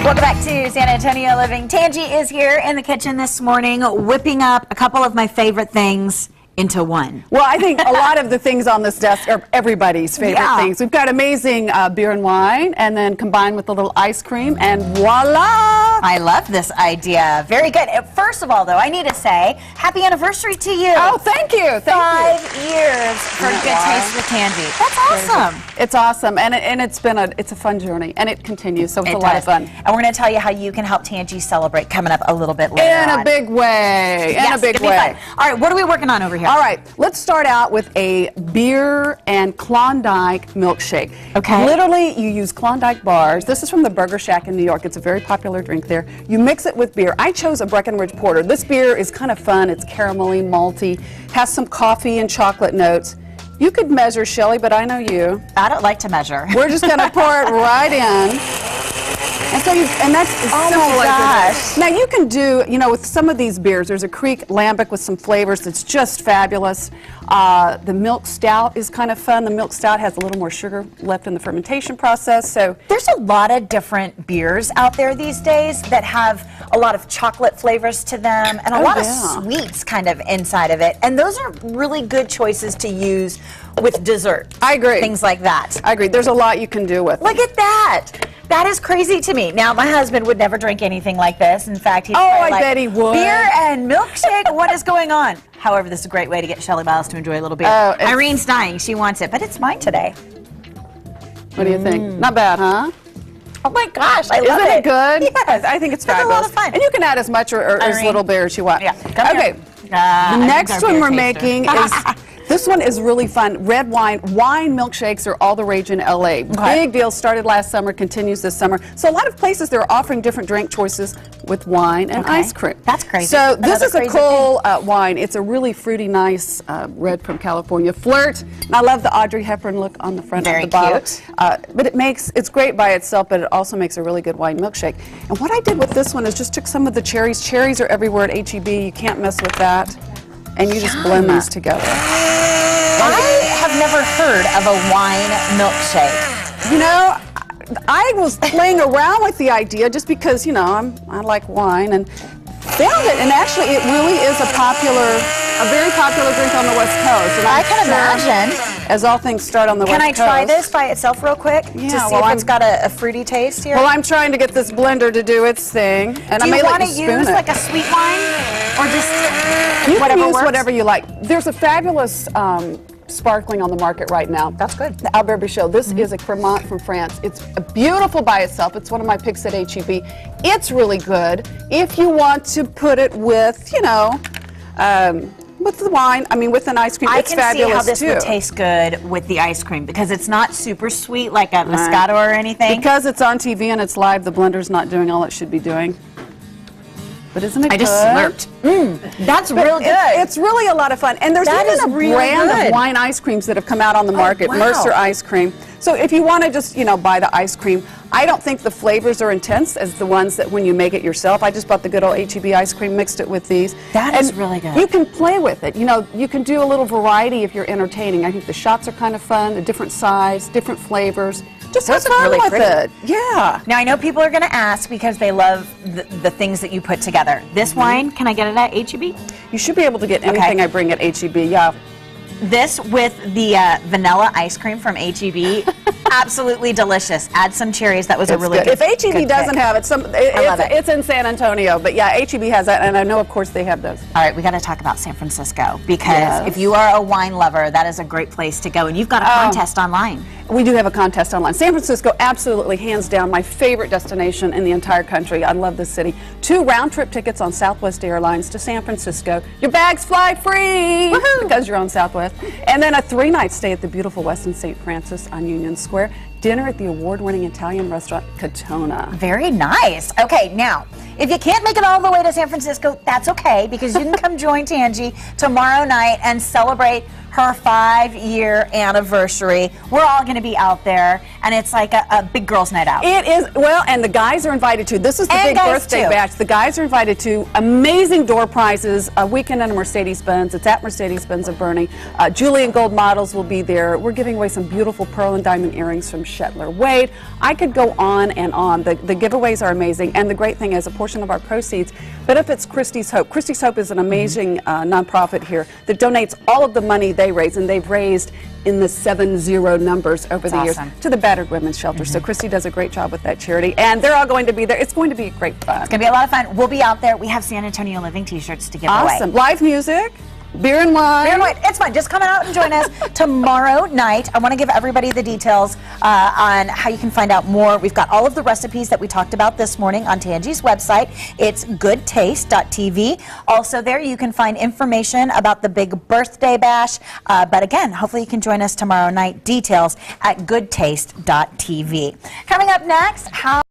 Welcome back to San Antonio Living. Tanji is here in the kitchen this morning, whipping up a couple of my favorite things into one. Well, I think a lot of the things on this desk are everybody's favorite things. We've got amazing beer and wine, and then combined with a little ice cream, and voila! I love this idea. Very good. First of all, though, I need to say happy anniversary to you. Oh, thank you. Thank 5 years for Good Taste with Tanji. That's awesome. It's awesome, and it's a fun journey, and it continues, so it's a lot of fun. And we're going to tell you how you can help Tanji celebrate coming up a little bit later In a big way. In a big way. All right, what are we working on over here? All right, let's start out with a beer and Klondike milkshake. Okay. Literally, you use Klondike bars. This is from the Burger Shack in New York. It's a very popular drink there. You mix it with beer. I chose a Breckenridge Porter. This beer is kind of fun. It's caramelly, malty, has some coffee and chocolate notes. You could measure, Shelley, but I know you. I don't like to measure. We're just going to pour it right in. And that's as simple as it is. Now you can do, with some of these beers, there's a Creek Lambic with some flavors that's just fabulous. The milk stout is kind of fun. The milk stout has a little more sugar left in the fermentation process. So there's a lot of different beers out there these days that have a lot of chocolate flavors to them and a lot of sweets kind of inside of it. And those are really good choices to use with dessert. I agree. Things like that. I agree. There's a lot you can do with it. Look at that. That is crazy to me. Now, my husband would never drink anything like this. In fact, he'd I bet he would. Beer and milkshake? What is going on? However, this is a great way to get Shelley Miles to enjoy a little beer. Irene's dying. She wants it, but it's mine today. What do you think? Not bad, huh? Oh my gosh, I love it. Isn't it good? Yes. I think it's fabulous. It's a lot of fun. And you can add as much or as little beer as you want. Yeah. Okay. The next one we're making is... This one is really fun. Red wine. Wine milkshakes are all the rage in LA. Big deal. Started last summer, continues this summer. So a lot of places they're offering different drink choices with wine and ice cream. That's crazy. So this is a cool wine. It's a really fruity, nice red from California. Flirt. And I love the Audrey Hepburn look on the front of the bottle. But it's great by itself, but it also makes a really good wine milkshake. And what I did with this one is just took some of the cherries. Cherries are everywhere at HEB. You can't mess with that. And you just blend these together. I have never heard of a wine milkshake. I was playing around with the idea just because, I like wine and found it. And actually, it really is a very popular drink on the West Coast. And I can imagine. As all things start on the West Coast. Can I try this by itself real quick? Yeah, to see if it's got a fruity taste here? Well, I'm trying to get this blender to do its thing. And do you want to use like a sweet wine? Or just whatever works? Whatever you like. There's a fabulous sparkling on the market right now. That's good. The Albert Bichot. This is a Cremant from France. It's beautiful by itself. It's one of my picks at HEB. It's really good. If you want to put it with, with the wine, with an ice cream, it's fabulous too. I can see how this would taste good with the ice cream because it's not super sweet like a Moscato or anything. Because it's on TV and it's live, the blender's not doing all it should be doing. But isn't it good? I just slurped. That's real good. It's really a lot of fun. And there's even a brand of wine ice creams that have come out on the market, Mercer ice cream. So if you want to just, buy the ice cream, I don't think the flavors are intense as the ones that when you make it yourself. I just bought the good old HEB ice cream, mixed it with these. That is really good. You can play with it. You can do a little variety if you're entertaining. I think the shots are kind of fun, a different size, different flavors. Just have fun with it. Yeah. Now, I know people are going to ask because they love the things that you put together. This wine, can I get it at HEB? You should be able to get anything I bring at HEB, yeah. This with the vanilla ice cream from HEB, absolutely delicious. Add some cherries. That was a really good. If HEB doesn't have it, it's in San Antonio. But yeah, HEB has that, and I know, of course, they have those. All right, we got to talk about San Francisco because if you are a wine lover, that is a great place to go. And you've got a contest online. We do have a contest online. San Francisco, absolutely, hands down, my favorite destination in the entire country. I love this city. 2 round-trip tickets on Southwest Airlines to San Francisco. Your bags fly free because you're on Southwest. And then a 3-night stay at the beautiful Westin St. Francis on Union Square. Dinner at the award-winning Italian restaurant Catona. Very nice. Okay, now, if you can't make it all the way to San Francisco, that's okay, because you can come join Tanji tomorrow night and celebrate her 5-year anniversary. We're all going to be out there, and it's like a big girls' night out. It is. Well, and the guys are invited too. This is the big birthday batch. The guys are invited to amazing door prizes, a weekend in a Mercedes Benz. It's at Mercedes Benz of Boerne. Julian Gold models will be there. We're giving away some beautiful pearl and diamond earrings from Shetler Wade. I could go on and on. The giveaways are amazing, and the great thing is a portion of our proceeds benefits Christie's Hope. Christie's Hope is an amazing nonprofit here that donates all of the money they raise, and they've raised in the 70 numbers over the years to the battered women's shelter. So Christy does a great job with that charity, and they're all going to be there. It's going to be great fun. It's going to be a lot of fun. We'll be out there. We have San Antonio Living t-shirts to give away. Awesome. Live music. Beer and wine. Beer and wine. It's fun. Just come out and join us tomorrow night. I want to give everybody the details on how you can find out more. We've got all of the recipes that we talked about this morning on Tanji's website. It's goodtaste.tv. Also there you can find information about the big birthday bash. But again, hopefully you can join us tomorrow night. Details at goodtaste.tv. Coming up next, how